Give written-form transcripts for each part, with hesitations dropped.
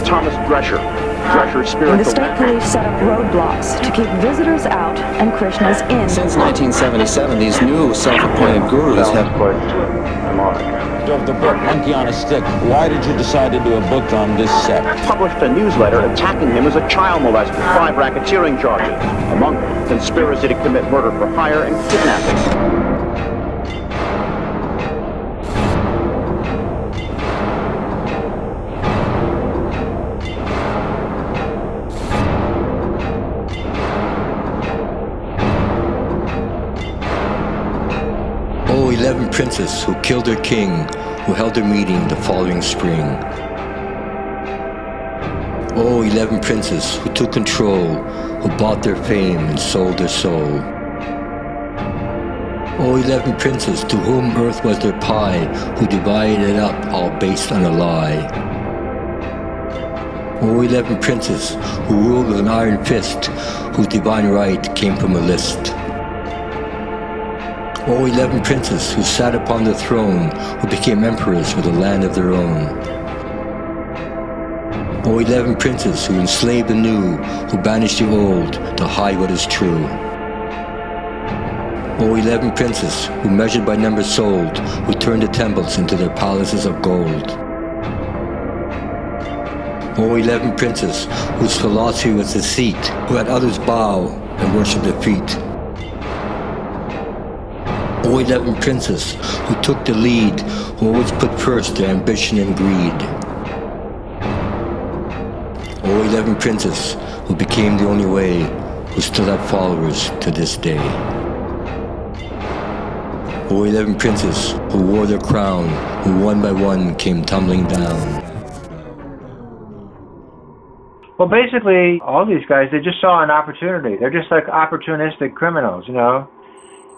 Thomas Drescher, Drescher's spiritual... And the state police set up roadblocks to keep visitors out and Krishnas in. Since 1977, these new self-appointed gurus have... Of the book Monkey on a Stick, why did you decide to do a book on this sect? Published a newsletter attacking him as a child molester, 5 racketeering charges, among them conspiracy to commit murder for hire and kidnapping. Oh, 11 princes who killed their king, who held their meeting the following spring. Oh, 11 princes who took control, who bought their fame and sold their soul. Oh, 11 princes to whom earth was their pie, who divided it up all based on a lie. Oh, 11 princes who ruled with an iron fist, whose divine right came from a list. Oh, 11 princes who sat upon the throne, who became emperors with a land of their own. Oh, 11 princes who enslaved the new, who banished the old to hide what is true. Oh, 11 princes who measured by numbers sold, who turned the temples into their palaces of gold. Oh, 11 princes whose philosophy was deceit, who had others bow and worship their feet. Oh, 11 princes who took the lead, who always put first their ambition and greed. Oh, 11 princes who became the only way, who still have followers to this day. Oh, 11 princes who wore their crown, who one by one came tumbling down. Well, basically, all these guys, they just saw an opportunity. They're just like opportunistic criminals, you know.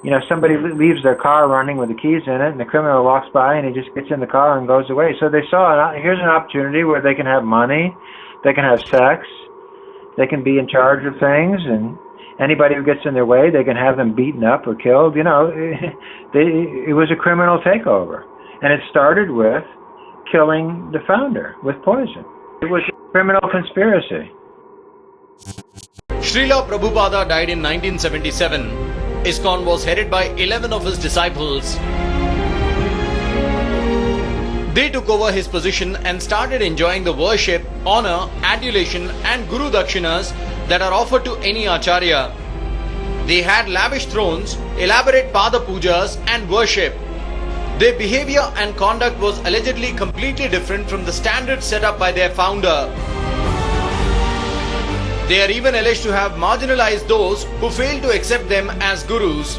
You know, somebody leaves their car running with the keys in it, and the criminal walks by, and he just gets in the car and goes away. So they saw, here's an opportunity where they can have money, they can have sex, they can be in charge of things, and anybody who gets in their way, they can have them beaten up or killed. You know, it was a criminal takeover. And it started with killing the founder with poison. It was a criminal conspiracy. Srila Prabhupada died in 1977. ISKCON was headed by 11 of his disciples. They took over his position and started enjoying the worship, honor, adulation and Guru Dakshinas that are offered to any Acharya. They had lavish thrones, elaborate Pada Pujas and worship. Their behavior and conduct was allegedly completely different from the standards set up by their founder. They are even alleged to have marginalized those who failed to accept them as gurus.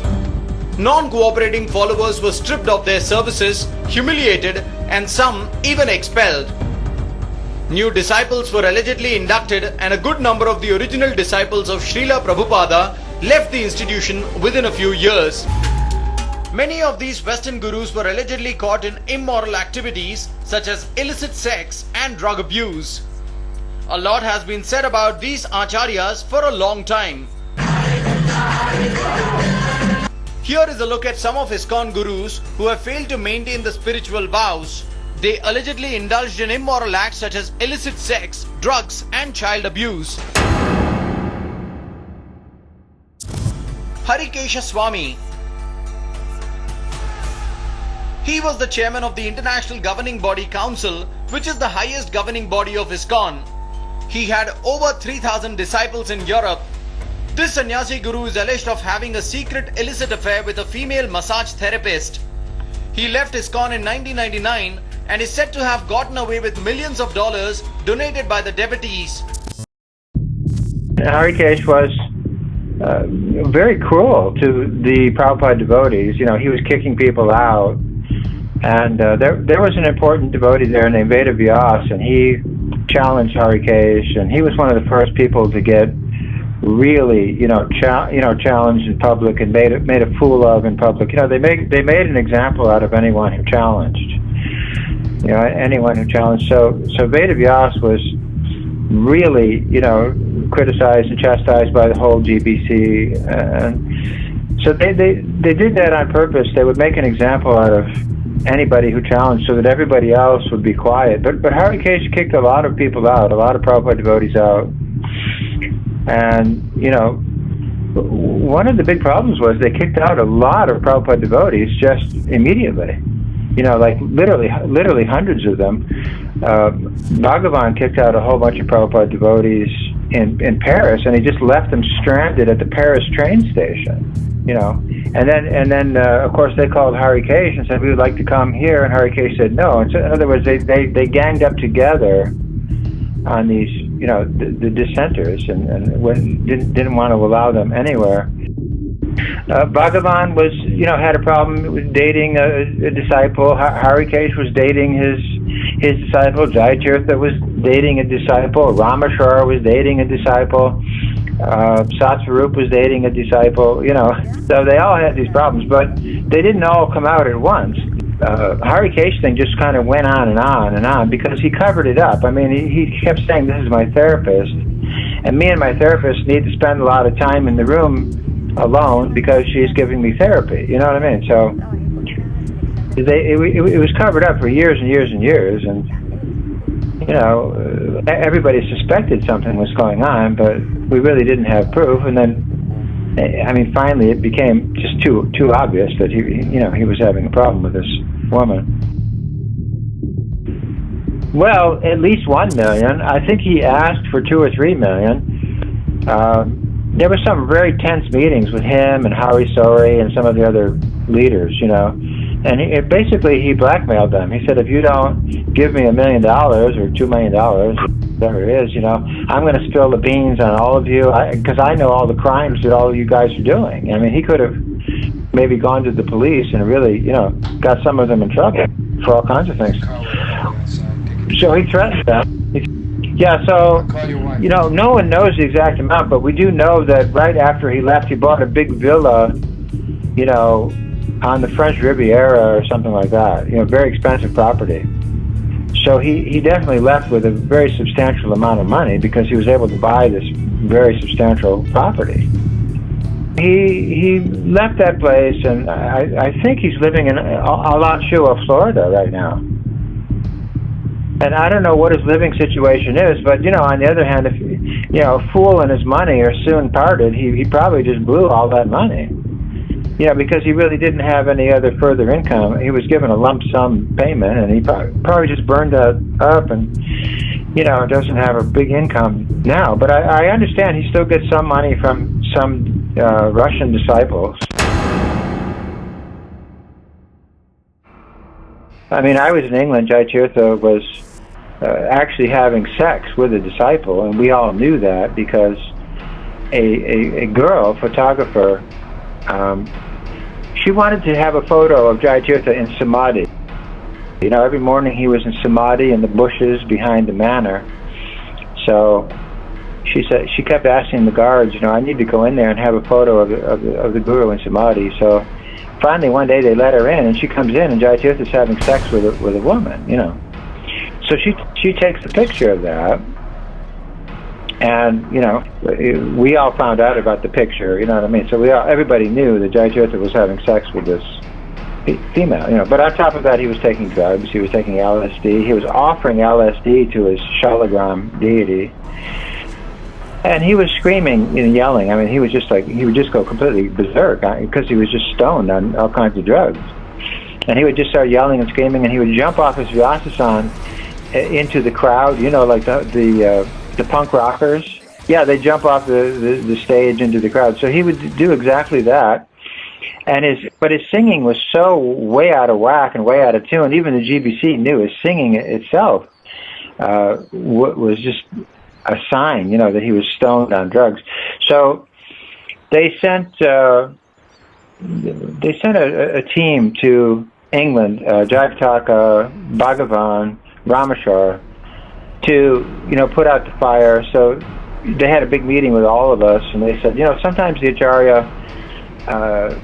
Non-cooperating followers were stripped of their services, humiliated, and some even expelled. New disciples were allegedly inducted, and a good number of the original disciples of Srila Prabhupada left the institution within a few years. Many of these Western gurus were allegedly caught in immoral activities such as illicit sex and drug abuse. A lot has been said about these acharyas for a long time. Here is a look at some of ISKCON gurus who have failed to maintain the spiritual vows. They allegedly indulged in immoral acts such as illicit sex, drugs and child abuse. Harikesha Swami. He was the chairman of the International Governing Body Council, which is the highest governing body of ISKCON. He had over 3,000 disciples in Europe. This sannyasi guru is alleged of having a secret illicit affair with a female massage therapist. He left ISKCON in 1999 and is said to have gotten away with millions of dollars donated by the devotees. Harikesh was very cruel to the Prabhupada devotees. You know, he was kicking people out. And there was an important devotee there named Veda Vyas, and he challenged Harikesh, and he was one of the first people to get really, challenged in public and made a fool of in public. You know, they made an example out of anyone who challenged. You know, anyone who challenged. So Veda Vyas was really, criticized and chastised by the whole GBC, and so they did that on purpose. They would make an example out of anybody who challenged, so that everybody else would be quiet. But Harikesh kicked a lot of people out, a lot of Prabhupada devotees out. And, you know, one of the big problems was they kicked out a lot of Prabhupada devotees just immediately. You know, like literally hundreds of them. Bhagavan kicked out a whole bunch of Prabhupada devotees in Paris, and he just left them stranded at the Paris train station. You know, and then of course they called Harikesh and said, we would like to come here, and Harikesh said no. And so, in other words, they ganged up together on these, you know, the dissenters, and didn't want to allow them anywhere. Bhagavan was, you know, had a problem with dating a disciple. Harikesh was dating his disciple. Jayatirtha was dating a disciple. Rameshwar was dating a disciple. Satsvarup was dating a disciple. You know, so they all had these problems, but they didn't all come out at once. Harikesh thing just kind of went on and on and on because he covered it up. I mean, he kept saying, "This is my therapist, and me and my therapist need to spend a lot of time in the room alone because she's giving me therapy." You know what I mean? So it was covered up for years and years and years, and you know, everybody suspected something was going on, but we really didn't have proof. And then, I mean, finally it became just too obvious that he was having a problem with this woman. Well, at least 1 million. I think he asked for 2 or 3 million. There were some very tense meetings with him and Hari Sori and some of the other leaders, you know. And basically he blackmailed them. He said, if you don't give me $1 million or $2 million, whatever it is, you know, I'm going to spill the beans on all of you because I know all the crimes that all of you guys are doing. I mean, he could have maybe gone to the police and really, you know, got some of them in trouble for all kinds of things. So he threatened them. Yeah, so, you know, no one knows the exact amount, but we do know that right after he left, he bought a big villa, you know, on the French Riviera or something like that, you know, very expensive property. So he definitely left with a very substantial amount of money because he was able to buy this very substantial property. He left that place, and I think he's living in Alachua, Florida right now. And I don't know what his living situation is, but, you know, on the other hand, if, you know, a fool and his money are soon parted, he probably just blew all that money. You know, because he really didn't have any other further income. He was given a lump sum payment, and he probably just burned that up and, you know, doesn't have a big income now. But I understand he still gets some money from some Russian disciples. I mean, I was in England. Jayatirtha was actually having sex with a disciple, and we all knew that because a girl photographer, she wanted to have a photo of Jayatirtha in Samadhi. You know, every morning he was in Samadhi in the bushes behind the manor. So she said, she kept asking the guards, you know, I need to go in there and have a photo of the Guru in Samadhi. So finally one day they let her in, and she comes in, and Jayatirtha's having sex with a woman, you know. So she takes a picture of that, and, you know, we all found out about the picture, you know what I mean? So everybody knew that Jayatirtha was having sex with this female, you know. But on top of that, he was taking drugs, he was taking LSD, he was offering LSD to his Shalagram deity, and he was screaming and yelling. I mean, he was just like, he would just go completely berserk because he was just stoned on all kinds of drugs. And he would just start yelling and screaming, and he would jump off his Vyasasan into the crowd, you know, like the punk rockers. Yeah, they jump off the stage into the crowd. So he would do exactly that. And his singing was so way out of whack and way out of tune. Even the GBC knew his singing itself was just a sign, you know, that he was stoned on drugs. So they sent a team to England, Jayapataka, Bhagavan, Rameshwar, to, you know, put out the fire. So they had a big meeting with all of us, and they said, you know, sometimes the Acharya,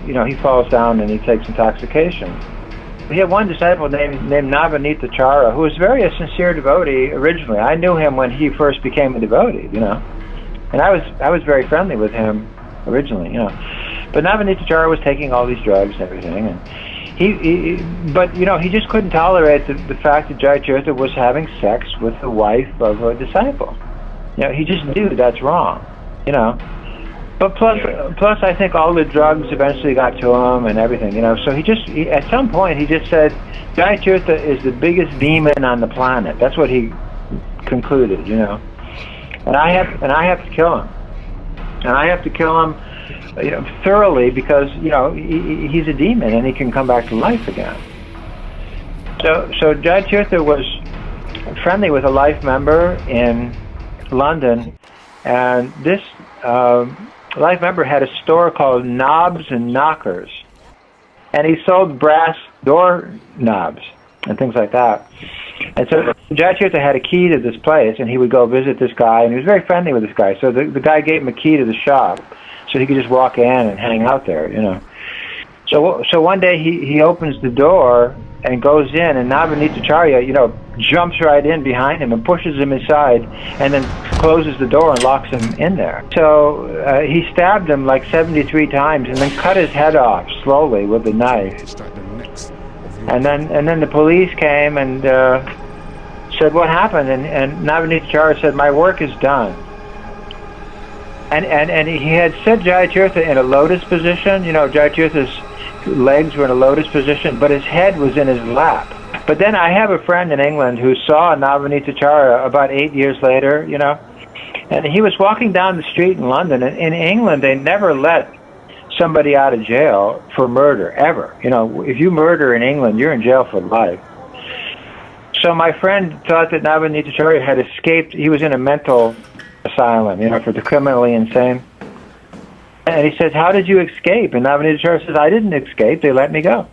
you know, he falls down and he takes intoxication. We had one disciple named Navanita Chara, who was very a sincere devotee originally. I knew him when he first became a devotee, you know, and I was very friendly with him originally, you know. But Navanita Chara was taking all these drugs and everything, and But he just couldn't tolerate the fact that Jayatirath was having sex with the wife of a disciple. He just knew that's wrong. But plus, I think all the drugs eventually got to him and everything. So at some point he just said, Jayatirath is the biggest demon on the planet. That's what he concluded. And I have to kill him. And I have to kill him thoroughly, because he's a demon and he can come back to life again. So Jayatirath was friendly with a life member in London, and this life member had a store called Knobs and Knockers, and he sold brass door knobs and things like that. And so Jayatirath had a key to this place, and he would go visit this guy, and he was very friendly with this guy. So the guy gave him a key to the shop, so he could just walk in and hang out there, So one day he opens the door and goes in, and Navanitacharya, jumps right in behind him and pushes him aside, and then closes the door and locks him in there. So he stabbed him like 73 times, and then cut his head off slowly with a knife. And then the police came and said, what happened? And Navanitacharya said, my work is done. And he had set Jayatirath in a lotus position. Jayatirath's legs were in a lotus position, but his head was in his lap. But then I have a friend in England who saw Navanitacharya about 8 years later, and he was walking down the street in London. And in England, they never let somebody out of jail for murder, ever. If you murder in England, you're in jail for life. So my friend thought that Navanitacharya had escaped. He was in a mental asylum, for the criminally insane. And he says, how did you escape? And Navanitacharya says, I didn't escape. They let me go.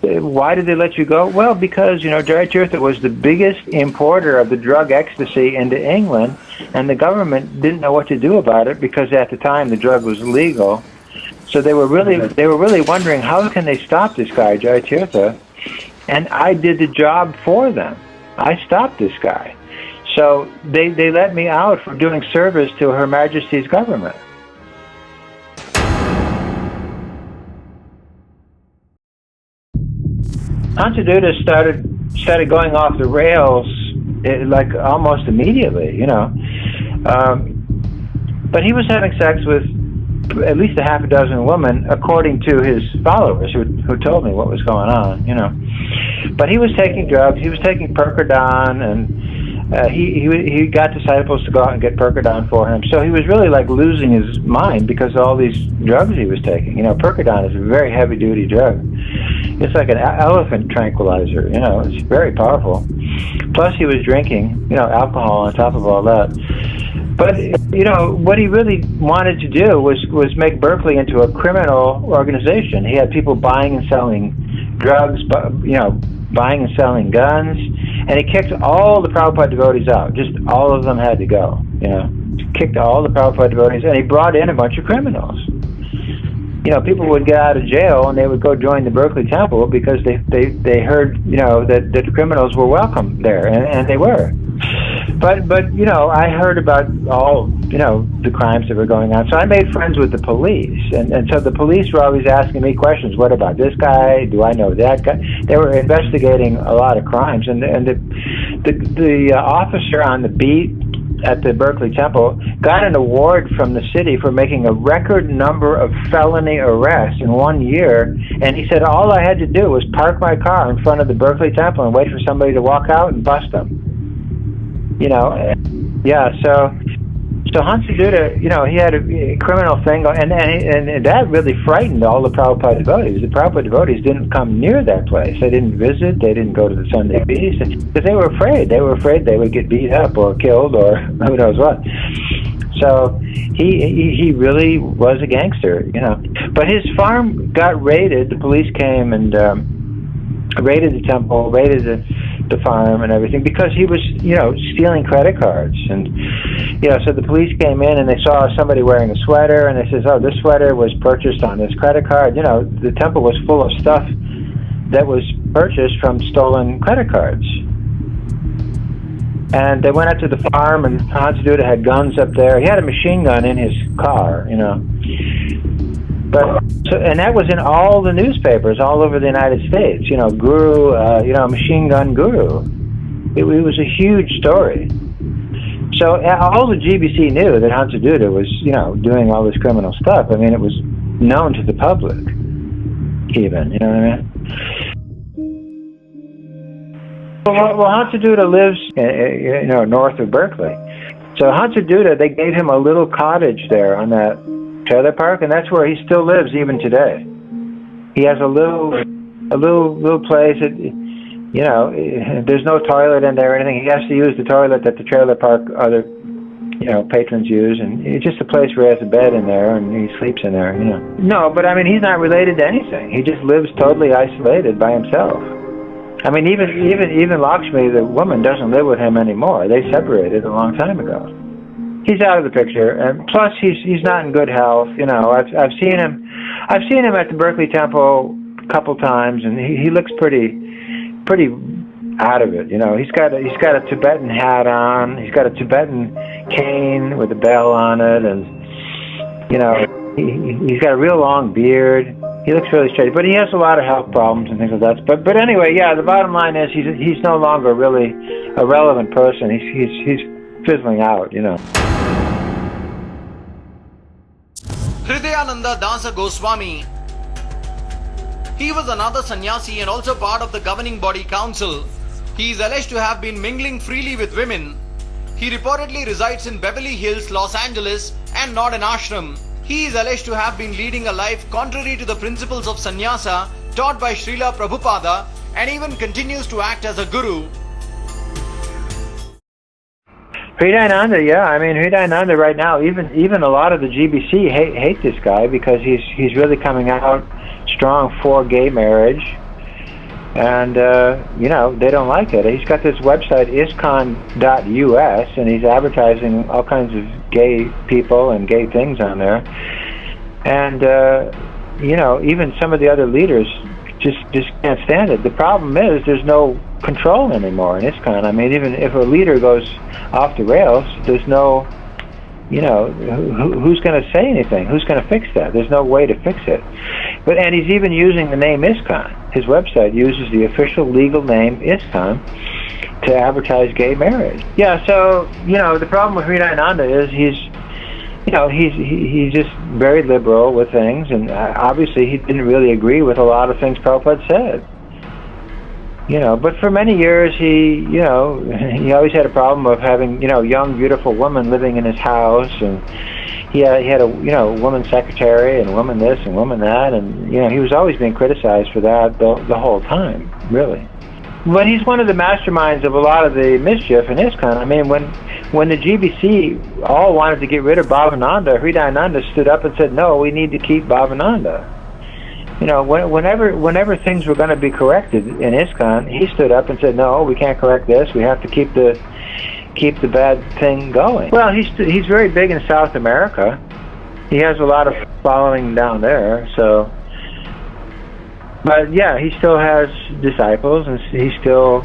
Why did they let you go? Well, because, Jayatirath was the biggest importer of the drug ecstasy into England, and the government didn't know what to do about it, because at the time the drug was legal. So they were really wondering, how can they stop this guy, Jayatirath? And I did the job for them. I stopped this guy. So they let me out for doing service to Her Majesty's government. Hansaduta started going off the rails like almost immediately, but he was having sex with at least a half a dozen women, according to his followers who told me what was going on, But he was taking drugs. He was taking Percodan, and he got disciples to go out and get Percodan for him. So he was really like losing his mind because of all these drugs he was taking. Percodan is a very heavy-duty drug. It's like an elephant tranquilizer, it's very powerful. Plus he was drinking, alcohol on top of all that. But, what he really wanted to do was make Berkeley into a criminal organization. He had people buying and selling drugs, buying and selling guns, and he kicked all the Prabhupada devotees out. Just all of them had to go, Kicked all the Prabhupada devotees, and he brought in a bunch of criminals. People would get out of jail and they would go join the Berkeley Temple because they heard, that the criminals were welcome there, and they were. But I heard about all, the crimes that were going on. So I made friends with the police, and so the police were always asking me questions. What about this guy? Do I know that guy? They were investigating a lot of crimes, and the officer on the beat at the Berkeley Temple got an award from the city for making a record number of felony arrests in 1 year, and he said all I had to do was park my car in front of the Berkeley Temple and wait for somebody to walk out and bust them. So Hansaduta, he had a criminal thing, and that really frightened all the Prabhupada devotees. The Prabhupada devotees didn't come near that place. They didn't visit. They didn't go to the Sunday feast because they were afraid. They were afraid they would get beat up or killed or who knows what. So he really was a gangster, But his farm got raided. The police came and raided the temple, raided the farm and everything because he was, stealing credit cards. And, so the police came in and they saw somebody wearing a sweater and they says, oh, this sweater was purchased on this credit card. The temple was full of stuff that was purchased from stolen credit cards. And they went out to the farm, and Hansaduta had guns up there. He had a machine gun in his car, But and that was in all the newspapers all over the United States. You know, Guru, Machine Gun Guru. It was a huge story. So all the GBC knew that Hunter Duda was, doing all this criminal stuff. I mean, it was known to the public, even. You know what I mean? Well, Hunter Duda lives, north of Berkeley. So Hunter Duda, they gave him a little cottage there on that trailer park, and that's where he still lives even today. He has a little place that, there's no toilet in there or anything. He has to use the toilet that the trailer park other, patrons use, and it's just a place where he has a bed in there and he sleeps in there. No, but I mean, he's not related to anything. He just lives totally isolated by himself. I mean, even Lakshmi, the woman, doesn't live with him anymore. They separated a long time ago. He's out of the picture, and plus he's not in good health. I've seen him at the Berkeley Temple a couple times, and he looks pretty out of it. He's got a Tibetan hat on. He's got a Tibetan cane with a bell on it, and he's got a real long beard. He looks really straight, but he has a lot of health problems and things like that. But anyway, yeah, the bottom line is he's no longer really a relevant person. He's fizzling out. Hridayananda Dasa Goswami. He was another sannyasi and also part of the governing body council. He is alleged to have been mingling freely with women. He reportedly resides in Beverly Hills, Los Angeles, and not an ashram. He is alleged to have been leading a life contrary to the principles of sannyasa taught by Srila Prabhupada, and even continues to act as a guru. Hridayananda, yeah. I mean, Hridayananda right now, even a lot of the GBC hate this guy because he's really coming out strong for gay marriage, and they don't like it. He's got this website ISKCON.us, and he's advertising all kinds of gay people and gay things on there, and even some of the other leaders just can't stand it. The problem is there's no control anymore in ISKCON. I mean, even if a leader goes off the rails, there's no, who's going to say anything? Who's going to fix that? There's no way to fix it. And he's even using the name ISKCON. His website uses the official legal name ISKCON to advertise gay marriage. Yeah, so, the problem with Hridayananda is he's just very liberal with things, and obviously he didn't really agree with a lot of things Prabhupada said. But for many years he always had a problem of having, young, beautiful women living in his house, and he had a, woman secretary and a woman this and woman that, and, he was always being criticized for that the whole time, really. But he's one of the masterminds of a lot of the mischief in ISKCON. I mean, when the GBC all wanted to get rid of Bhavananda, Hridayananda stood up and said, no, we need to keep Bhavananda. Whenever things were going to be corrected in ISKCON, he stood up and said, no, we can't correct this. We have to keep the bad thing going. Well, he's very big in South America. He has a lot of following down there, so... But yeah, he still has disciples, and he still...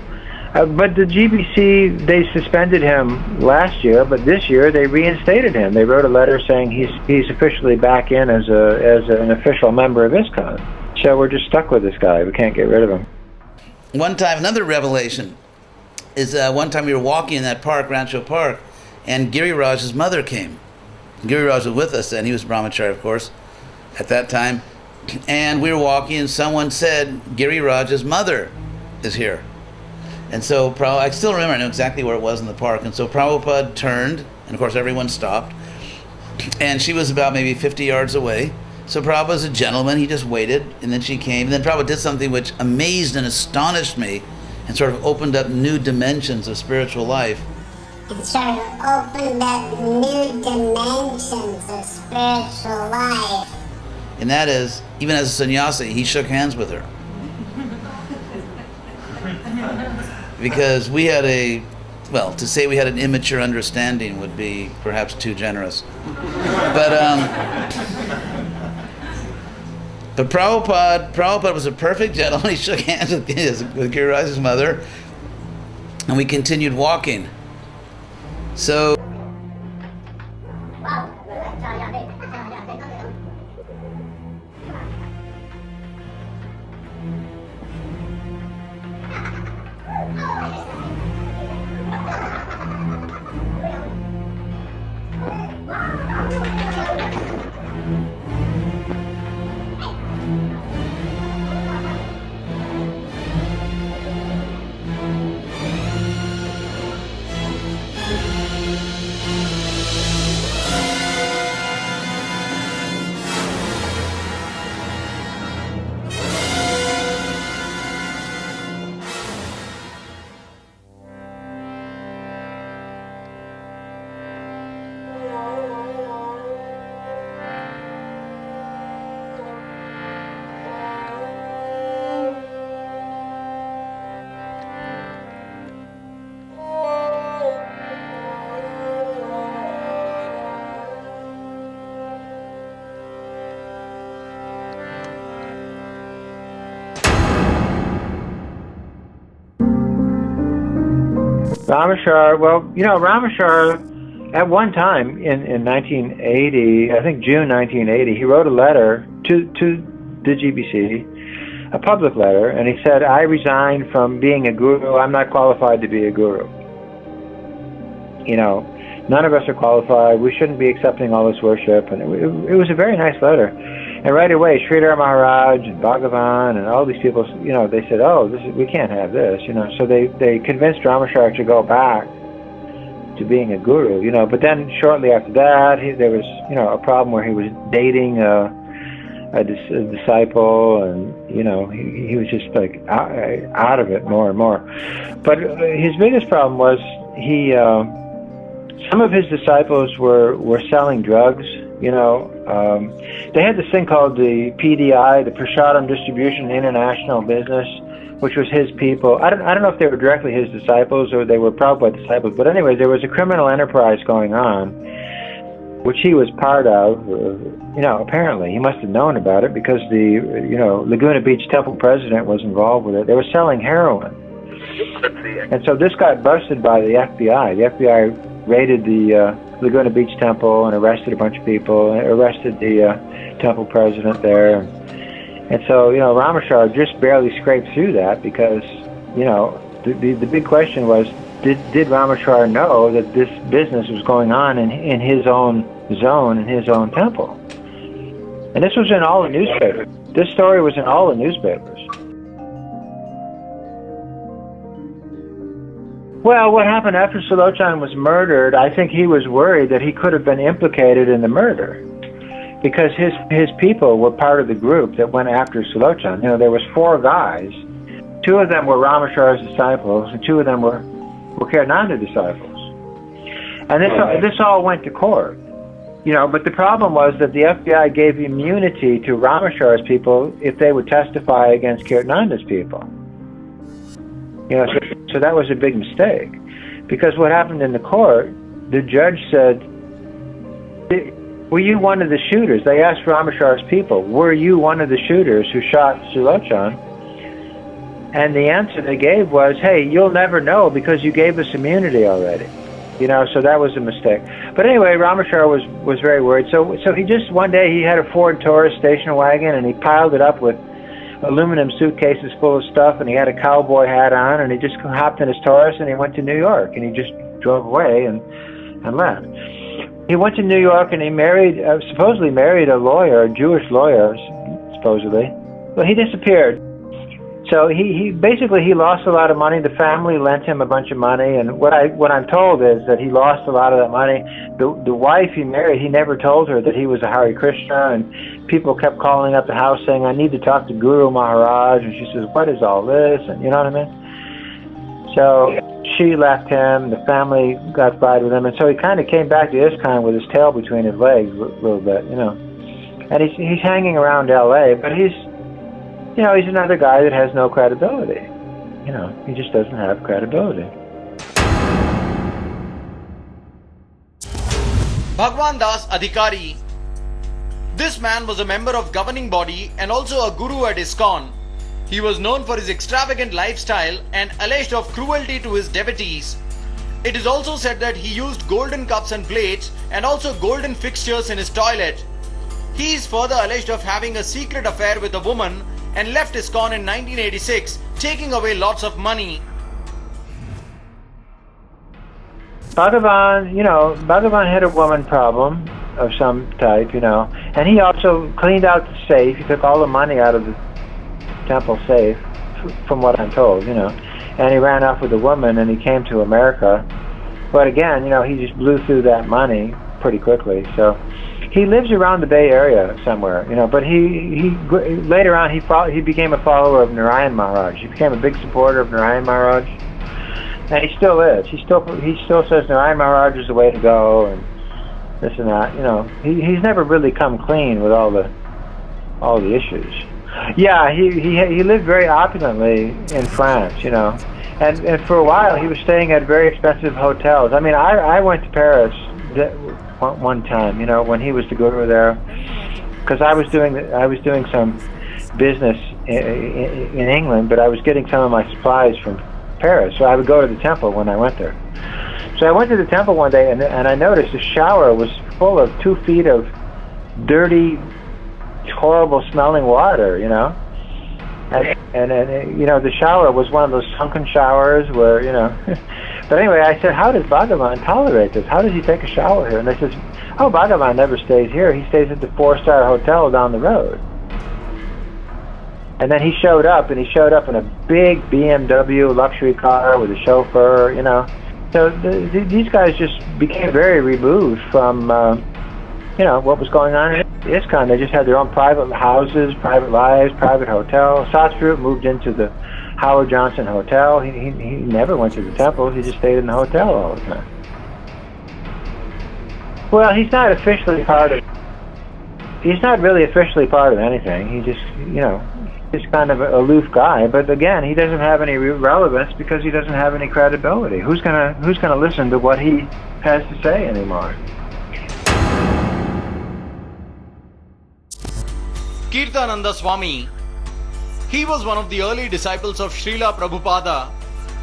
but the GBC, they suspended him last year, but this year they reinstated him. They wrote a letter saying he's officially back in as an official member of ISKCON. So we're just stuck with this guy. We can't get rid of him. One time, another revelation is one time we were walking in that park, Rancho Park, and Giriraj's mother came. Giriraj was with us then. He was brahmachari, of course, at that time. And we were walking, and someone said, Giriraj's mother is here. And so I still remember, I know exactly where it was in the park. And so Prabhupada turned, and of course everyone stopped. And she was about maybe 50 yards away. So Prabhupada's a gentleman, he just waited, and then she came. And then Prabhupada did something which amazed and astonished me, and sort of opened up new dimensions of spiritual life. It sort of opened up new dimensions of spiritual life. And that is, even as a sannyasi, he shook hands with her. Because we had to say we had an immature understanding would be perhaps too generous. But Prabhupada was a perfect gentleman. He shook hands with Giriraj's mother, and we continued walking. So Ramachar, well, Ramachar, at one time in 1980, I think June 1980, he wrote a letter to the GBC, a public letter, and he said, I resign from being a guru. I'm not qualified to be a guru. None of us are qualified. We shouldn't be accepting all this worship. And it was a very nice letter. And right away, Sridhar Maharaj and Bhagavan and all these people, they said, we can't have this, So they convinced Ramachar to go back to being a guru, But then shortly after that, there was, a problem where he was dating a disciple, and he was just like out of it more and more. But his biggest problem was some of his disciples were selling drugs. They had this thing called the PDI, the Prasadam Distribution International Business, which was his people. I don't know if they were directly his disciples or they were Prabhupada disciples, but anyway, there was a criminal enterprise going on, which he was part of. Apparently he must have known about it because the Laguna Beach Temple president was involved with it. They were selling heroin, and so this got busted by the FBI. The FBI raided the Laguna Beach Temple and arrested a bunch of people, arrested the temple president there. And so, Ramachar just barely scraped through that because, the big question was, did Ramachar know that this business was going on in his own zone, in his own temple? And this was in all the newspapers. This story was in all the newspapers. Well, what happened after Sulochan was murdered, I think he was worried that he could have been implicated in the murder, because his people were part of the group that went after Sulochan. There was 4 guys. 2 of them were Ramachar's disciples, and 2 of them were Kirtananda disciples. And this all went to court. But the problem was that the FBI gave immunity to Ramachar's people if they would testify against Kirtananda's people. So that was a big mistake, because what happened in the court, the judge said, were you one of the shooters? They asked Ramachar's people, were you one of the shooters who shot Sulochan? And the answer they gave was, hey, you'll never know because you gave us immunity already. So that was a mistake. But anyway, Ramachar was very worried. So he just, one day he had a Ford Taurus station wagon and he piled it up with aluminum suitcases full of stuff, and he had a cowboy hat on, and he just hopped in his Taurus and he went to New York, and he just drove away and left. He went to New York and he supposedly married a lawyer, a Jewish lawyer, supposedly. Well, he disappeared. So he basically lost a lot of money. The family lent him a bunch of money, and what I'm told is that he lost a lot of that money. The wife he married, he never told her that he was a Hare Krishna, and people kept calling up the house saying, I need to talk to Guru Maharaj, and she says, what is all this? And you know what I mean? So she left him, the family got fried with him, and so he kind of came back to ISKCON with his tail between his legs a little bit, And he's hanging around L.A., but he's another guy that has no credibility. He just doesn't have credibility. Bhagwan Das Adhikari. This man was a member of governing body and also a guru at ISKCON. He was known for his extravagant lifestyle and alleged of cruelty to his devotees. It is also said that he used golden cups and plates and also golden fixtures in his toilet. He is further alleged of having a secret affair with a woman and left ISKCON in 1986, taking away lots of money. Bhagavan had a woman problem of some type, and he also cleaned out the safe. He took all the money out of the temple safe, from what I'm told, and he ran off with a woman, and he came to America. But again, he just blew through that money pretty quickly. So he lives around the Bay Area somewhere, but he later on he became a follower of Narayan Maharaj. He became a big supporter of Narayan Maharaj, and he still is. He still says Narayan Maharaj is the way to go, and this and that. He's never really come clean with all the issues. Yeah, he lived very opulently in France, and for a while he was staying at very expensive hotels. I mean, I went to Paris one time, when he was the guru there, because I was doing some business in England, but I was getting some of my supplies from Paris, so I would go to the temple when I went there. So I went to the temple one day, and I noticed the shower was full of 2 feet of dirty, horrible-smelling water, you know. And you know, the shower was one of those sunken showers where, you know. But anyway, I said, how does Bhagavan tolerate this? How does he take a shower here? And they said, oh, Bhagavan never stays here. He stays at the 4-star hotel down the road. And then he showed up, and he showed up in a big BMW luxury car with a chauffeur, you know. So these guys just became very removed from, you know, what was going on in ISKCON. They just had their own private houses, private lives, private hotels. Satsvarup moved into the Howard Johnson Hotel. He never went to the temple. He just stayed in the hotel all the time. Well, he's not officially part of. He's not really officially part of anything. He just, you know, he's kind of an aloof guy. But again, he doesn't have any relevance because he doesn't have any credibility. Who's gonna listen to what he has to say anymore? Kirtananda Swami. He was one of the early disciples of Srila Prabhupada.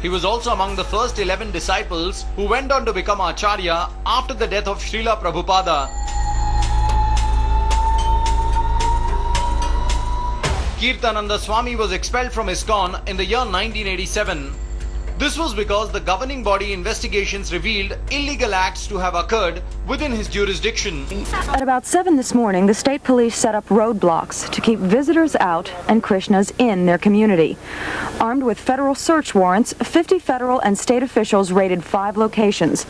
He was also among the first 11 disciples who went on to become Acharya after the death of Srila Prabhupada. Kirtananda Swami was expelled from ISKCON in the year 1987. This was because the governing body investigations revealed illegal acts to have occurred within his jurisdiction. At about 7 this morning, the state police set up roadblocks to keep visitors out and Krishnas in their community. Armed with federal search warrants, 50 federal and state officials raided 5 locations.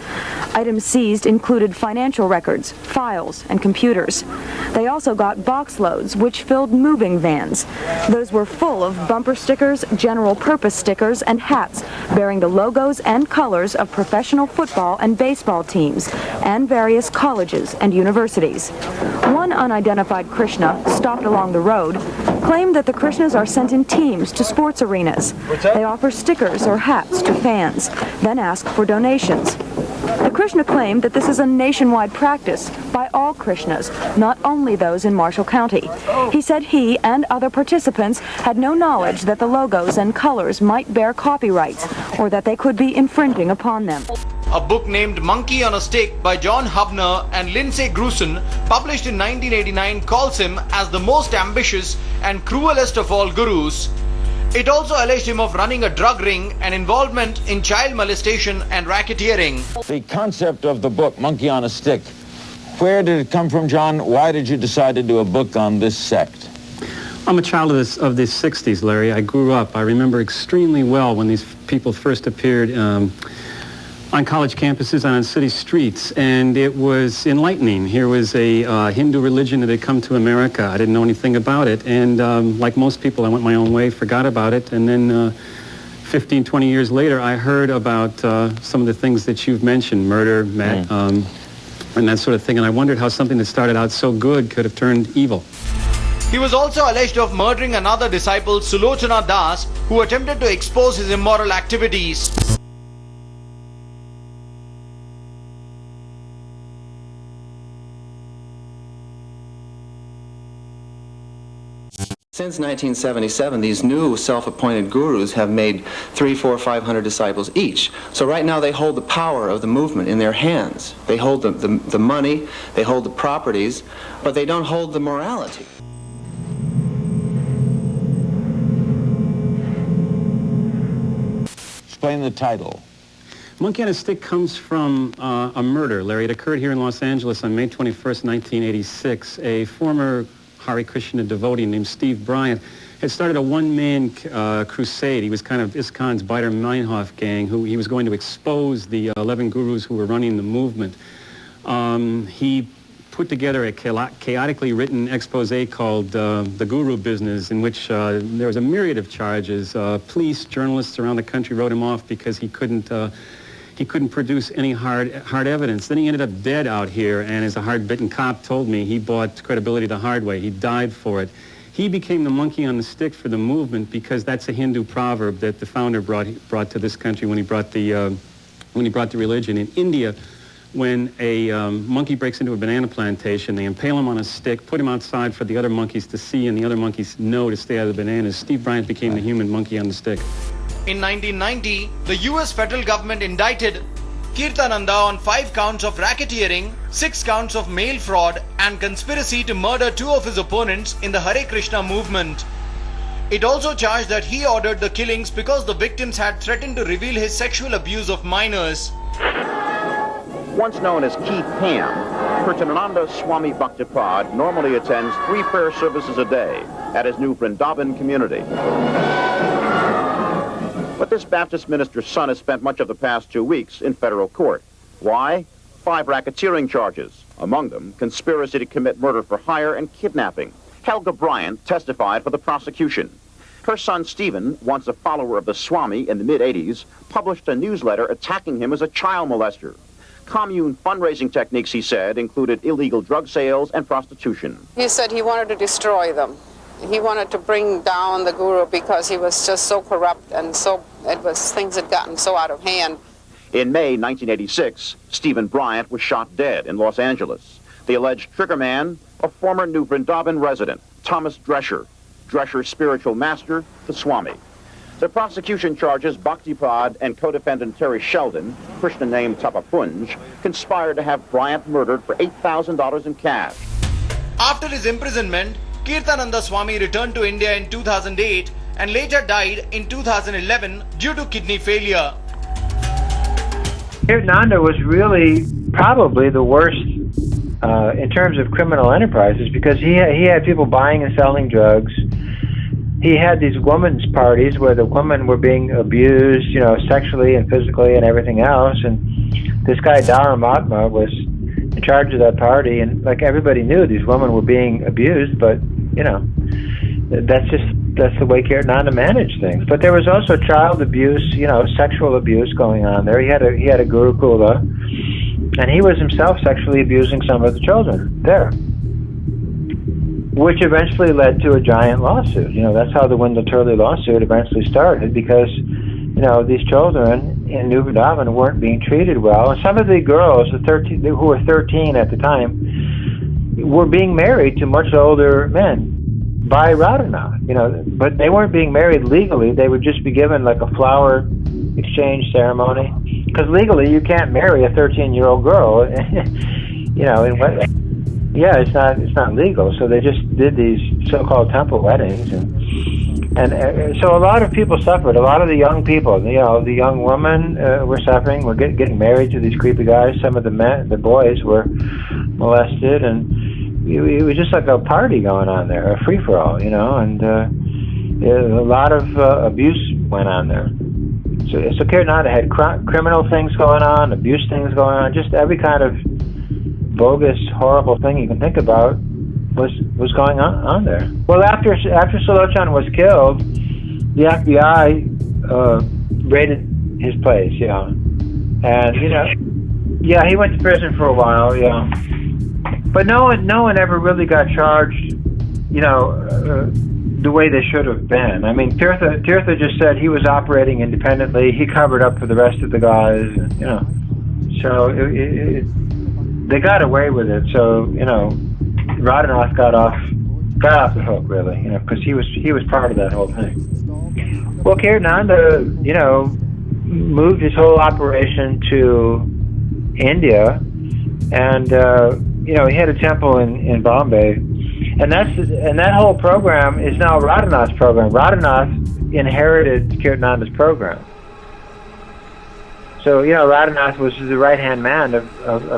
Items seized included financial records, files, and computers. They also got box loads, which filled moving vans. Those were full of bumper stickers, general purpose stickers, and hats bearing the logos and colors of professional football and baseball teams and various colleges and universities. One unidentified Krishna, stopped along the road, claimed that the Krishnas are sent in teams to sports arenas. They offer stickers or hats to fans, then ask for donations. The Krishna claimed that this is a nationwide practice by all Krishnas, not only those in Marshall County. He said he and other participants had no knowledge that the logos and colors might bear copyrights or that they could be infringing upon them. A book named Monkey on a Stick by John Hubner and Lindsay Gruson, published in 1989, calls him as the most ambitious and cruelest of all gurus. It also alleged him of running a drug ring and involvement in child molestation and racketeering. The concept of the book, Monkey on a Stick, where did it come from, John? Why did you decide to do a book on this sect? I'm a child of the 60s, Larry. I grew up. I remember extremely well when these people first appeared on college campuses and on city streets, and it was enlightening. Here was a Hindu religion that had come to America. I didn't know anything about it, and like most people, I went my own way, forgot about it, and then 15, 20 years later, I heard about some of the things that you've mentioned, murder, and that sort of thing, and I wondered how something that started out so good could have turned evil. He was also alleged of murdering another disciple, Sulochana Das, who attempted to expose his immoral activities. Since 1977, these new self-appointed gurus have made 300, 400, 500 disciples each. So right now they hold the power of the movement in their hands. They hold the money, they hold the properties, but they don't hold the morality. Explain the title. Monkey on a Stick comes from a murder, Larry. It occurred here in Los Angeles on May 21st, 1986. A former Hare Krishna devotee named Steve Bryant had started a one-man crusade. He was kind of ISKCON's Beider Meinhof gang, who he was going to expose the 11 gurus who were running the movement. He put together a chaotically written expose called The Guru Business, in which there was a myriad of charges. Police, journalists around the country wrote him off because he couldn't produce any hard evidence. Then he ended up dead out here, and as a hard-bitten cop told me, he bought credibility the hard way. He died for it. He became the monkey on the stick for the movement because that's a Hindu proverb that the founder brought to this country when he brought the religion. In India, when a monkey breaks into a banana plantation, they impale him on a stick, put him outside for the other monkeys to see, and the other monkeys know to stay out of the bananas. Steve Bryant became the human monkey on the stick. In 1990, the US federal government indicted Kirtananda on 5 counts of racketeering, 6 counts of mail fraud and conspiracy to murder 2 of his opponents in the Hare Krishna movement. It also charged that he ordered the killings because the victims had threatened to reveal his sexual abuse of minors. Once known as Keith Ham, Kirtananda Swami Bhaktipad normally attends 3 prayer services a day at his new Vrindavan community. But this Baptist minister's son has spent much of the past 2 weeks in federal court. Why? 5 racketeering charges, among them conspiracy to commit murder for hire and kidnapping. Helga Bryant testified for the prosecution. Her son Stephen, once a follower of the Swami in the mid-'80s, published a newsletter attacking him as a child molester. Commune fundraising techniques, he said, included illegal drug sales and prostitution. He said he wanted to destroy them. He wanted to bring down the guru because he was just so corrupt and things had gotten so out of hand. In May 1986, Stephen Bryant was shot dead in Los Angeles. The alleged triggerman, a former New Vrindavan resident, Thomas Drescher, Drescher's spiritual master, the Swami. The prosecution charges Bhaktipad and co-defendant Terry Sheldon, Krishna named Tapapunj, conspired to have Bryant murdered for $8,000 in cash. After his imprisonment, Kirtananda Swami returned to India in 2008 and later died in 2011 due to kidney failure. Kirtananda was really probably the worst in terms of criminal enterprises because he had people buying and selling drugs. He had these women's parties where the women were being abused, sexually and physically and everything else. And this guy Dharamatma was in charge of that party, and like everybody knew these women were being abused, but that's the way Kirtananda managed things. But there was also child abuse, sexual abuse going on there. He had a Gurukula, and he was himself sexually abusing some of the children there, which eventually led to a giant lawsuit. That's how the Wendell Turley lawsuit eventually started, because these children in New Vrindavan weren't being treated well, and some of the girls, who were 13 at the time, were being married to much older men by Radhanath, but they weren't being married legally. They would just be given like a flower exchange ceremony, because legally you can't marry a 13-year-old girl, yeah, it's not legal. So they just did these so-called temple weddings, and so a lot of people suffered. A lot of the young people, the young women were suffering. Were getting married to these creepy guys. Some of the boys were molested, and it was just like a party going on there, a free-for-all, and a lot of abuse went on there. So Kirtananda had criminal things going on, abuse things going on, just every kind of bogus, horrible thing you can think about was going on there. Well, after Salochan was killed, the FBI raided his place, and he went to prison for a while, but no one ever really got charged, the way they should have been. I mean, Tirtha just said he was operating independently. He covered up for the rest of the guys, so they got away with it. So Radhanath got off the hook, really, because he was part of that whole thing. Well, Kirtananda, moved his whole operation to India, and he had a temple in Bombay, and that whole program is now Radhanath's program. Radhanath inherited Kirtananda's program. So, Radhanath was the right-hand man of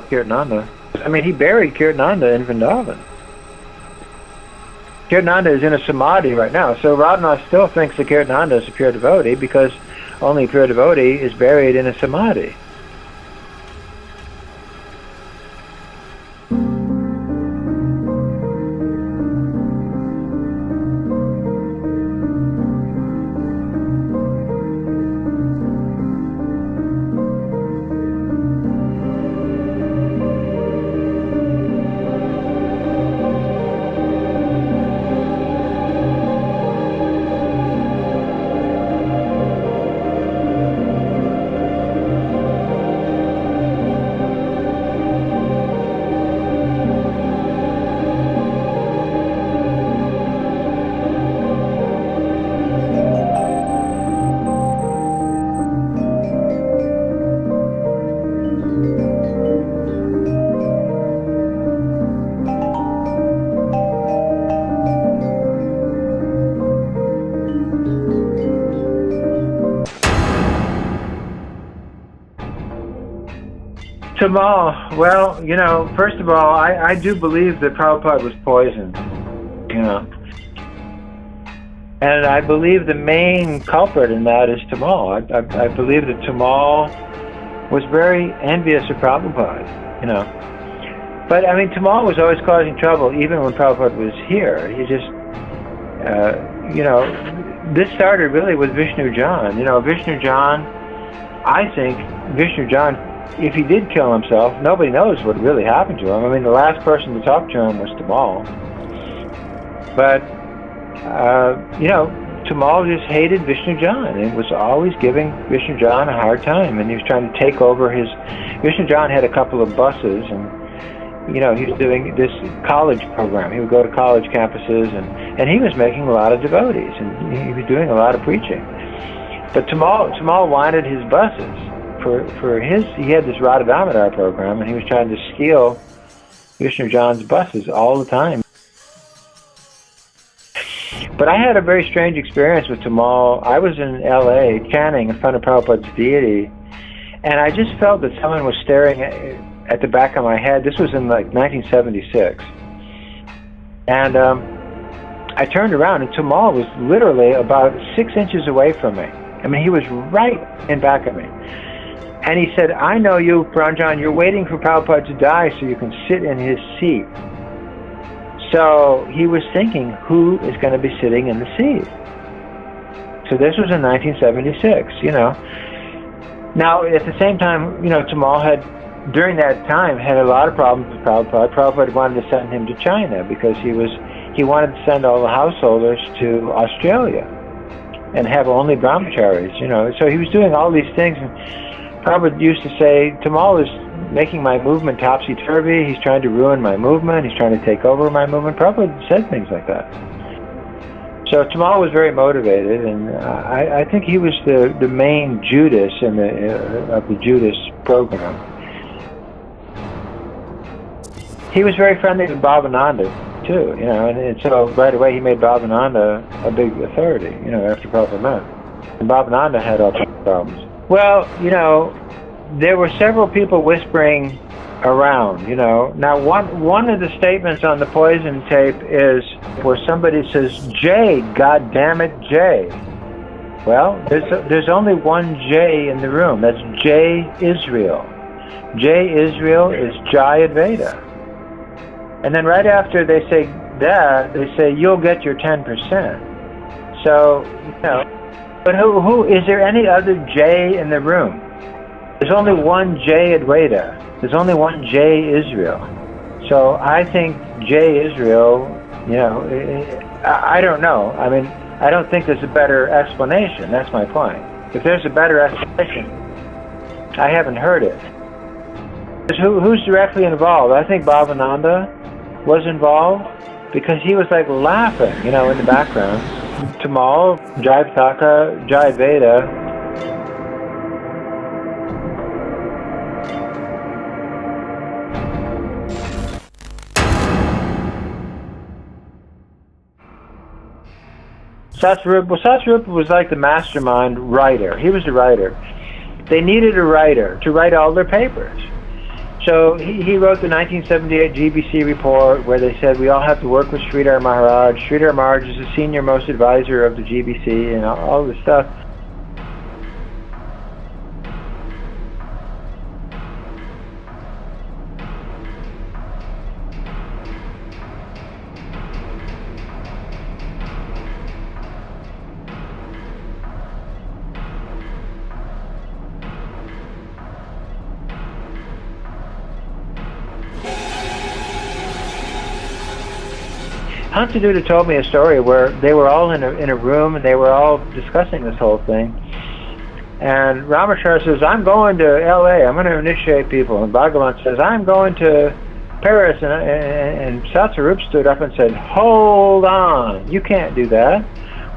Kirtananda. I mean, he buried Kirtananda in Vrindavan. Kirtananda is in a samadhi right now, so Radhanath still thinks that Kirtananda is a pure devotee because only a pure devotee is buried in a samadhi. Tamal, well, you know, first of all, I do believe that Prabhupada was poisoned, you know. And I believe the main culprit in that is Tamal. I believe that Tamal was very envious of Prabhupada, you know. But, I mean, Tamal was always causing trouble, even when Prabhupada was here. He just, you know, this started really with Vishnu John. You know, Vishnu John, I think Vishnu John, if he did kill himself, nobody knows what really happened to him. I mean, the last person to talk to him was Tamal. But, you know, Tamal just hated Vishnu John and was always giving Vishnu John a hard time. And he was trying to take over his... Vishnu John had a couple of buses, and, you know, he was doing this college program. He would go to college campuses, and he was making a lot of devotees, and he was doing a lot of preaching. But Tamal wanted his buses. He had this Radha Damodar program, and he was trying to steal Vishnu John's buses all the time. But I had a very strange experience with Tamal. I was in L.A. chanting in front of Prabhupada's deity, and I just felt that someone was staring at the back of my head. This was in like 1976. And I turned around, and Tamal was literally about 6 inches away from me. I mean, he was right in back of me. And he said, "I know you, Ranjan, you're waiting for Prabhupada to die so you can sit in his seat." So he was thinking, who is going to be sitting in the seat? So this was in 1976, you know. Now, at the same time, you know, Tamal had, during that time, had a lot of problems with Prabhupada. Prabhupada wanted to send him to China because he wanted to send all the householders to Australia and have only brahmacharis, you know. So he was doing all these things, and Prabhupada used to say, Tamal is making my movement topsy-turvy, he's trying to ruin my movement, he's trying to take over my movement. Prabhupada said things like that. So Tamal was very motivated, and I think he was the main Judas of the Judas program. He was very friendly with Bhavananda, too, you know, and so right away he made Bhavananda a big authority, you know, after Prabhupada left. And Bhavananda had all kinds of problems. Well, you know, there were several people whispering around, you know. Now, one of the statements on the poison tape is where somebody says, "Jay, God damn it, Jay." Well, there's only one Jay in the room. That's Jay Israel. Jay Israel is Jai Advaita. And then right after they say that, they say, "You'll get your 10%. So, you know, but who is there any other Jay in the room? There's only one Jay Advaita. There's only one Jay Israel. So I think Jay Israel, you know, I don't know. I mean, I don't think there's a better explanation. That's my point. If there's a better explanation, I haven't heard it. Who's directly involved? I think Bhavananda was involved because he was like laughing, you know, in the background. Tamal, Jai Vataka, Jai Advaita. Satsarupa was like the mastermind writer. He was the writer. They needed a writer to write all their papers. So he wrote the 1978 GBC report where they said we all have to work with Sridhar Maharaj. Sridhar Maharaj is the senior most advisor of the GBC and all this stuff. Hansaduta told me a story where they were all in a room and they were all discussing this whole thing. And Ramachar says, "I'm going to L.A. I'm going to initiate people." And Bhagavan says, "I'm going to Paris." And Satsarup stood up and said, "Hold on. You can't do that.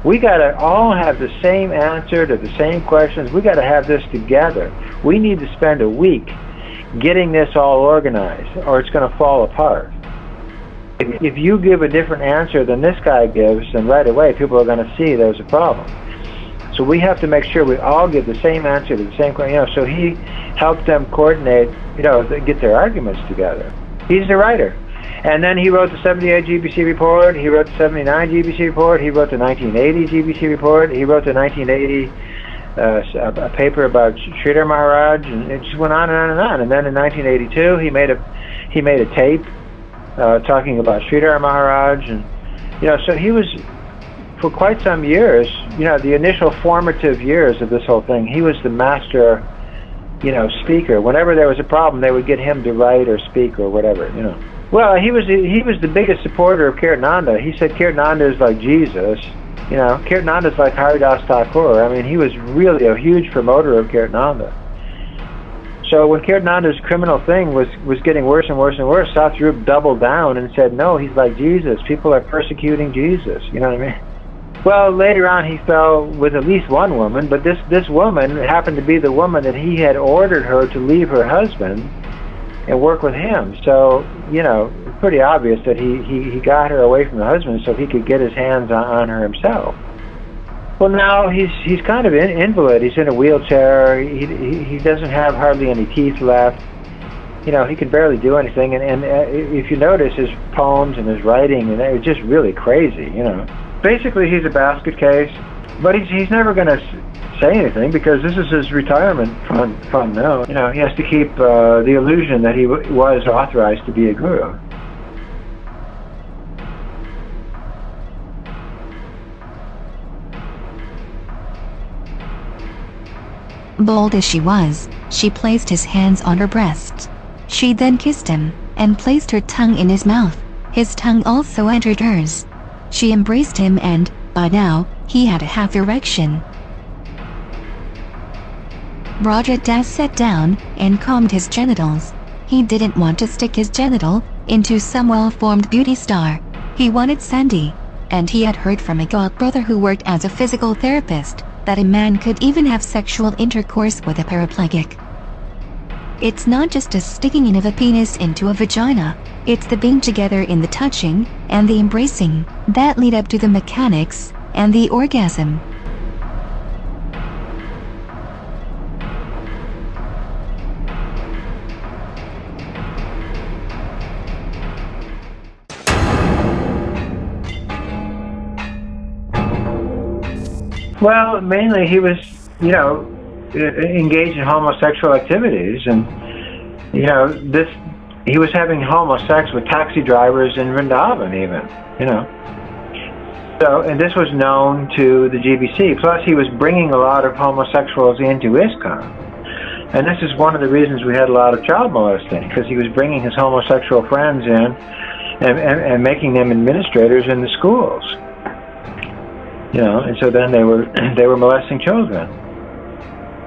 We got to all have the same answer to the same questions. We got to have this together. We need to spend a week getting this all organized or it's going to fall apart. If you give a different answer than this guy gives, then right away people are going to see there's a problem. So we have to make sure we all give the same answer to the same question." You know, so he helped them coordinate, get their arguments together. He's the writer. And then he wrote the 78 GBC report, he wrote the 79 GBC report, he wrote the 1980 GBC report, he wrote the 1980 a paper about Sridhar Maharaj, and it just went on and on and on. And then in 1982, he made a tape talking about Sridhar Maharaj, and so he was, for quite some years, the initial formative years of this whole thing, he was the master, speaker. Whenever there was a problem, they would get him to write or speak or whatever, Well, he was the biggest supporter of Kirtananda. He said Kirtananda is like Jesus. Kirtananda is like Haridas Thakur. I mean, he was really a huge promoter of Kirtananda. So when Kirtananda's criminal thing was getting worse and worse and worse, Satyarup doubled down and said, no, he's like Jesus. People are persecuting Jesus. You know what I mean? Well, later on he fell with at least one woman, but this woman happened to be the woman that he had ordered her to leave her husband and work with him. So, it's pretty obvious that he got her away from the husband so he could get his hands on her himself. Well, now he's kind of an invalid. He's in a wheelchair. He doesn't have hardly any teeth left. He can barely do anything. And if you notice his poems and his writing, and it's just really crazy, Basically, he's a basket case, but he's never going to say anything because this is his retirement fund now. He has to keep the illusion that he was authorized to be a guru. Bold as she was, she placed his hands on her breasts. She then kissed him, and placed her tongue in his mouth. His tongue also entered hers. She embraced him and, by now, he had a half erection. Raja Das sat down and combed his genitals. He didn't want to stick his genital into some well-formed beauty star. He wanted Sandy, and he had heard from a godbrother who worked as a physical therapist that a man could even have sexual intercourse with a paraplegic. It's not just a sticking in of a penis into a vagina, it's the being together in the touching and the embracing that lead up to the mechanics and the orgasm. Well, mainly he was, engaged in homosexual activities, and he was having homosex with taxi drivers in Vrindavan, even, So, and this was known to the GBC. Plus, he was bringing a lot of homosexuals into ISKCON, and this is one of the reasons we had a lot of child molesting, because he was bringing his homosexual friends in and making them administrators in the schools. And so then they were molesting children.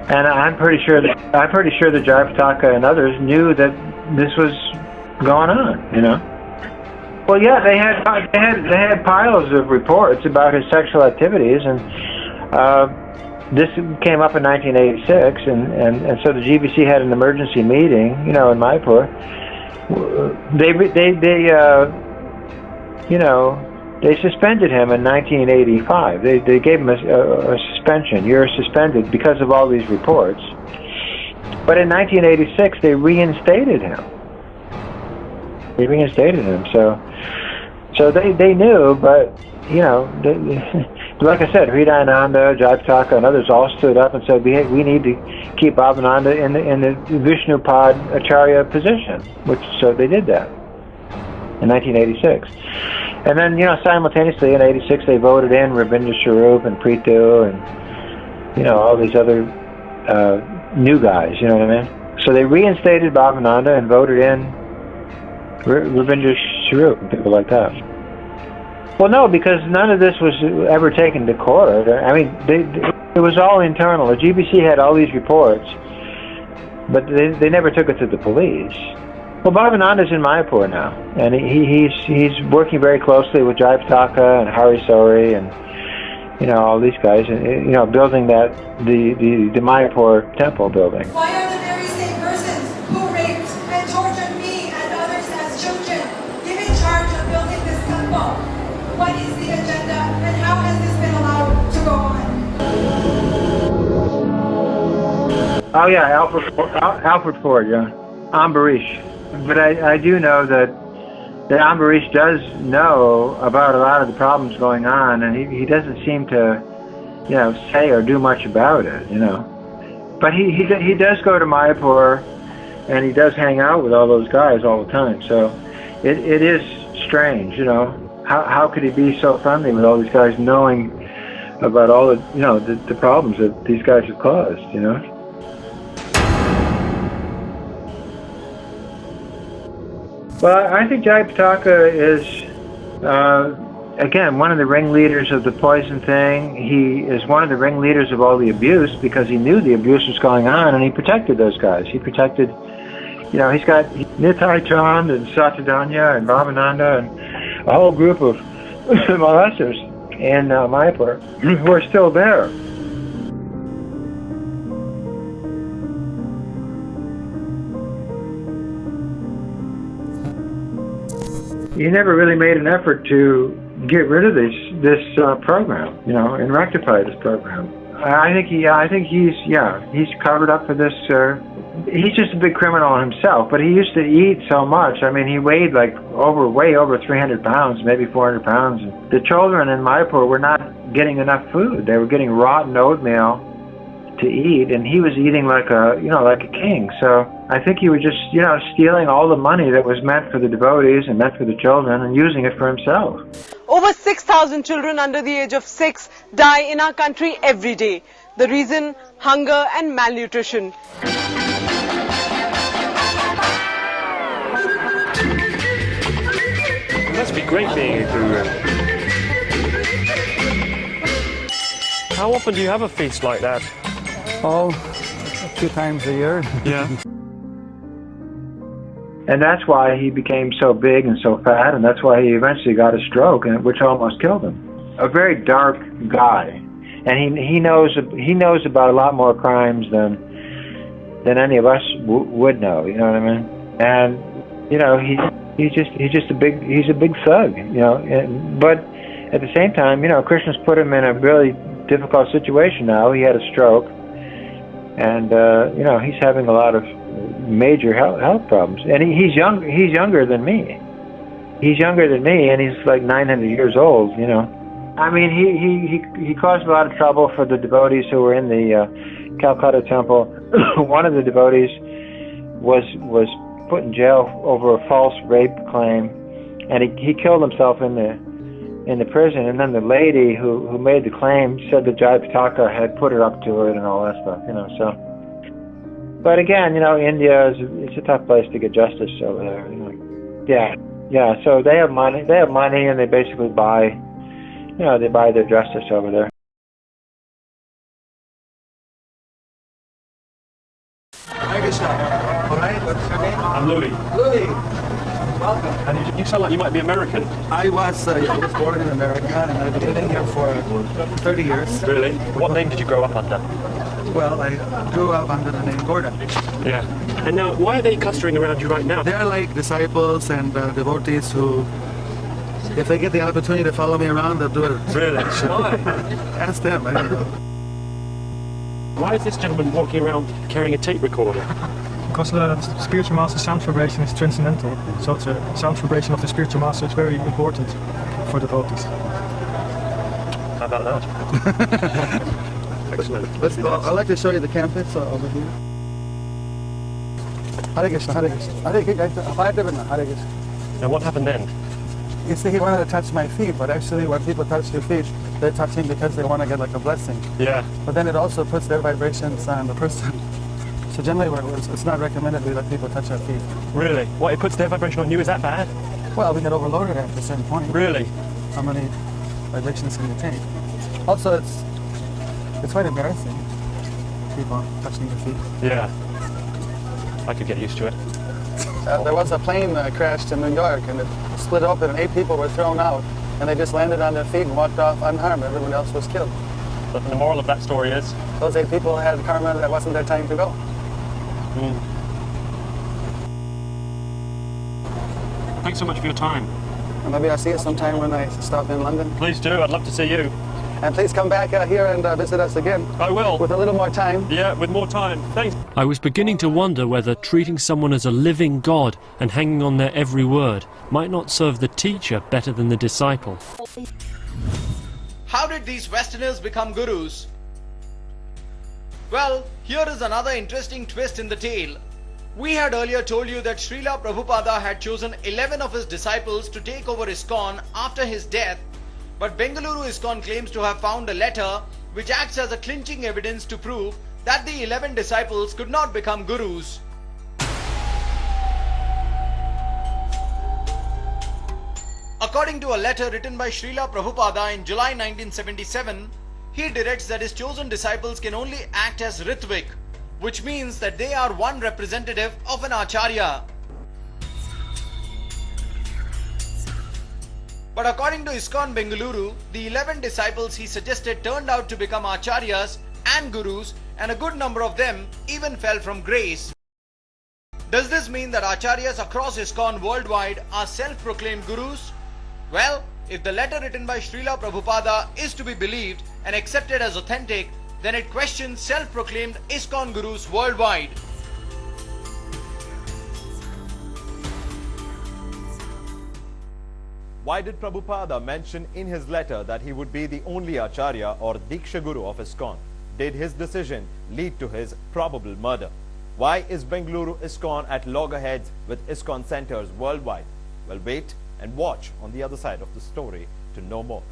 And I'm pretty sure that Jayapataka and others knew that this was going on, Well, yeah, they had piles of reports about his sexual activities, and this came up in 1986, and so the GBC had an emergency meeting, in Mayapur. They suspended him in 1985. They gave him a suspension. You're suspended because of all these reports. But in 1986, they reinstated him. So they knew, but like I said, Hridayananda, Jayapataka, and others all stood up and said, we need to keep Bhavananda in the Vishnupad Acharya position. So they did that in 1986. And then, simultaneously in 86, they voted in Rabindra Swarup and Prithu and, all these other new guys, you know what I mean? So they reinstated Bhavananda and voted in Rabindra Swarup and people like that. Well, no, because none of this was ever taken to court. I mean, it was all internal. The GBC had all these reports, but they never took it to the police. Well, Bhavananda's in Mayapur now, and he's working very closely with Jayapataka and Hari Sori and all these guys, and building the Mayapur temple building. Why are the very same persons who raped and tortured me and others as children given charge of building this temple? What is the agenda, and how has this been allowed to go on? Oh yeah, Alfred Ford, yeah. Ambarish. But I do know that Ambarish does know about a lot of the problems going on, and he doesn't seem to, say or do much about it, But he does go to Mayapur, and he does hang out with all those guys all the time. So it is strange, How could he be so friendly with all these guys, knowing about all the, the problems that these guys have caused, Well, I think Jai Pataka is, again, one of the ringleaders of the poison thing. He is one of the ringleaders of all the abuse because he knew the abuse was going on, and he protected those guys. He protected, he's got Nitai Chand and Satyadanya and Ramananda and a whole group of molesters in Mayapur who are still there. He never really made an effort to get rid of this program, and rectify this program. I think he's covered up for this. He's just a big criminal himself, but he used to eat so much. I mean, he weighed way over 300 pounds, maybe 400 pounds. The children in Mayapur were not getting enough food. They were getting rotten oatmeal to eat, and he was eating like a king. So I think he was just, stealing all the money that was meant for the devotees and meant for the children and using it for himself. Over 6,000 children under the age of 6 die in our country every day. The reason, hunger and malnutrition. It must be great being a guru. How often do you have a feast like that? Oh, 2 times a year. Yeah. And that's why he became so big and so fat, and that's why he eventually got a stroke, which almost killed him. A very dark guy, and he knows about a lot more crimes than any of us would know. You know what I mean? And he's just a big thug. But at the same time, Krishna's put him in a really difficult situation now. He had a stroke, and he's having a lot of major health problems, and he's younger than me. He's younger than me, and he's like 900 years old. I mean, he caused a lot of trouble for the devotees who were in the Calcutta temple. One of the devotees was put in jail over a false rape claim, and he killed himself in the prison. And then the lady who made the claim said that Jai Pataka had put it up to it and all that stuff. So. But again, India it's a tough place to get justice over there. Yeah. So they have money, and they basically buy their justice over there. I'm Louis. Louis, welcome. And you sound like you might be American. I was born in America, and I've been living here for 30 years. Really? What name did you grow up under? Well, I grew up under the name Gordon. Yeah. And now, why are they clustering around you right now? They're like disciples and devotees who, if they get the opportunity to follow me around, they'll do it. Really? Why? Ask them, I don't know. Why is this gentleman walking around carrying a tape recorder? Because the spiritual master sound vibration is transcendental. So the sound vibration of the spiritual master is very important for devotees. How about that? Excellent. Let's go. I'd like to show you the campus over here. Hare Krishna, Hare Krishna. Hare Krishna, Hare Krishna. Now what happened then? You see, he wanted to touch my feet, but actually when people touch your feet, they're touching because they want to get like a blessing. Yeah. But then it also puts their vibrations on the person. So generally it's not recommended we let people touch our feet. Really? What, it puts their vibration on you? Is that bad? Well, we get overloaded at a certain point. Really? How many vibrations can you take? Also, it's quite embarrassing, people touching your feet. Yeah. I could get used to it. There was a plane crashed in New York, and it split open, and 8 people were thrown out, and they just landed on their feet and walked off unharmed. Everyone else was killed. But the moral of that story is? Those 8 people had karma that wasn't their time to go. Thanks so much for your time. And maybe I'll see you sometime when I stop in London. Please do. I'd love to see you. And please come back here and visit us again. I will. With a little more time. Yeah, with more time. Thanks. I was beginning to wonder whether treating someone as a living God and hanging on their every word might not serve the teacher better than the disciple. How did these Westerners become gurus? Well, here is another interesting twist in the tale. We had earlier told you that Srila Prabhupada had chosen 11 of his disciples to take over ISKCON after his death, but Bengaluru ISKCON claims to have found a letter which acts as a clinching evidence to prove that the 11 disciples could not become gurus. According to a letter written by Srila Prabhupada in July 1977, he directs that his chosen disciples can only act as Ritvik, which means that they are one representative of an Acharya. But according to ISKCON Bengaluru, the 11 disciples he suggested turned out to become Acharyas and Gurus, and a good number of them even fell from grace. Does this mean that Acharyas across ISKCON worldwide are self-proclaimed Gurus? Well, if the letter written by Srila Prabhupada is to be believed and accepted as authentic, then it questions self-proclaimed ISKCON Gurus worldwide. Why did Prabhupada mention in his letter that he would be the only Acharya or Diksha Guru of ISKCON? Did his decision lead to his probable murder? Why is Bengaluru ISKCON at loggerheads with ISKCON centers worldwide? Well, wait and watch on the other side of the story to know more.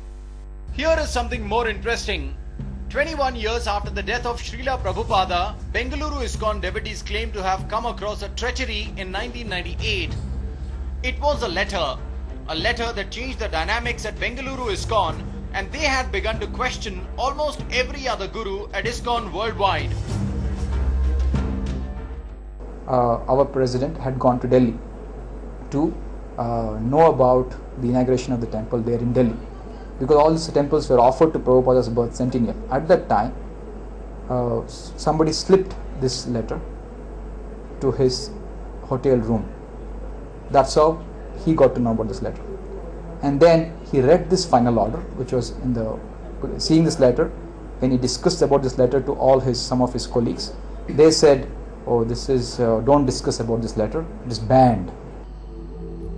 Here is something more interesting. 21 years after the death of Srila Prabhupada, Bengaluru ISKCON devotees claim to have come across a treachery in 1998. It was a letter that changed the dynamics at Bengaluru ISKCON, and they had begun to question almost every other guru at ISKCON worldwide. Our president had gone to Delhi to know about the inauguration of the temple there in Delhi, because all these temples were offered to Prabhupada's birth centennial. At that time, somebody slipped this letter to his hotel room. That's how he got to know about this letter. And then he read this final order, which was in the, seeing this letter, when he discussed about this letter to some of his colleagues, they said, oh, this is, don't discuss about this letter, it is banned.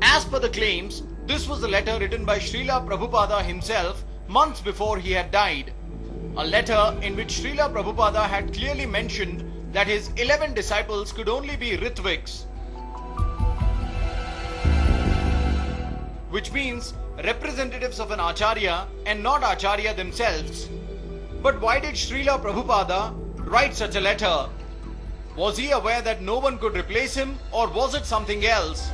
As per the claims, this was a letter written by Srila Prabhupada himself months before he had died. A letter in which Srila Prabhupada had clearly mentioned that his 11 disciples could only be Ritviks, which means representatives of an Acharya and not Acharya themselves. But why did Srila Prabhupada write such a letter? Was he aware that no one could replace him, or was it something else?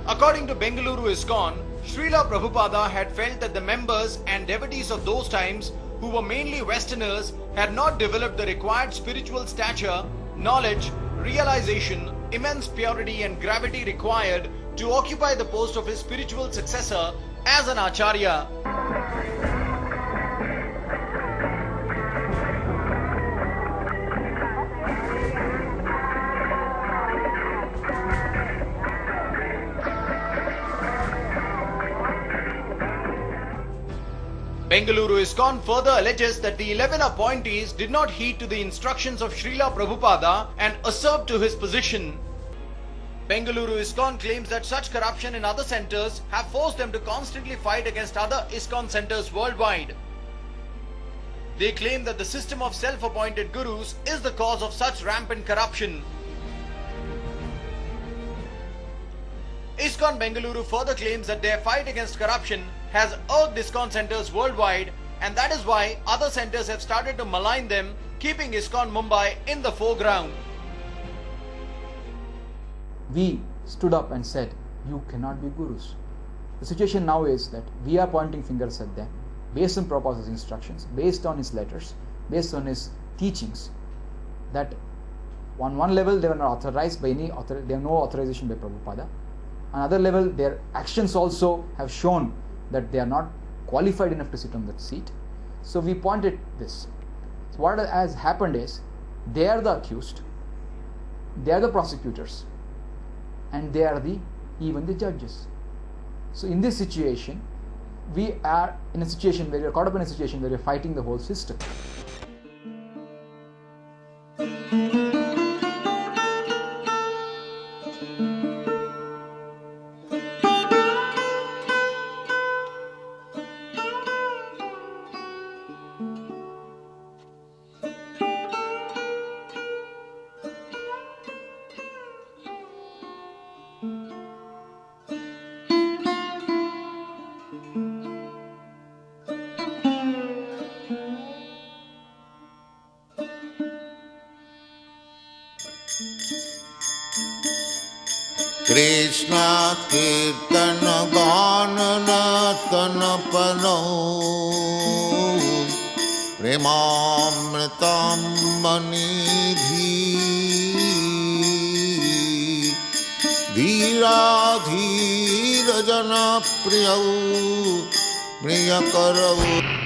According to Bengaluru ISKCON, Srila Prabhupada had felt that the members and devotees of those times, who were mainly Westerners, had not developed the required spiritual stature, knowledge, realization, immense purity and gravity required to occupy the post of his spiritual successor as an Acharya. Bengaluru ISKCON further alleges that the 11 appointees did not heed to the instructions of Srila Prabhupada and usurped to his position. Bengaluru ISKCON claims that such corruption in other centers have forced them to constantly fight against other ISKCON centers worldwide. They claim that the system of self-appointed gurus is the cause of such rampant corruption. ISKCON Bengaluru further claims that their fight against corruption has irked ISKCON centers worldwide, and that is why other centers have started to malign them, keeping ISKCON Mumbai in the foreground. We stood up and said, you cannot be gurus. The situation now is that we are pointing fingers at them based on Prabhupada's instructions, based on his letters, based on his teachings, that on one level they were not authorized by they have no authorization by Prabhupada. On another level, their actions also have shown that they are not qualified enough to sit on that seat. So we pointed this. So what has happened is, they are the accused, they are the prosecutors, and they are even the judges. So in this situation, we are in a situation where we are caught up in a situation where we are fighting the whole system. Krishna कीर्तन गान नर्तन पनो प्रेमामृतं मनिधि धीरा धीर जन प्रिय प्रिय करौ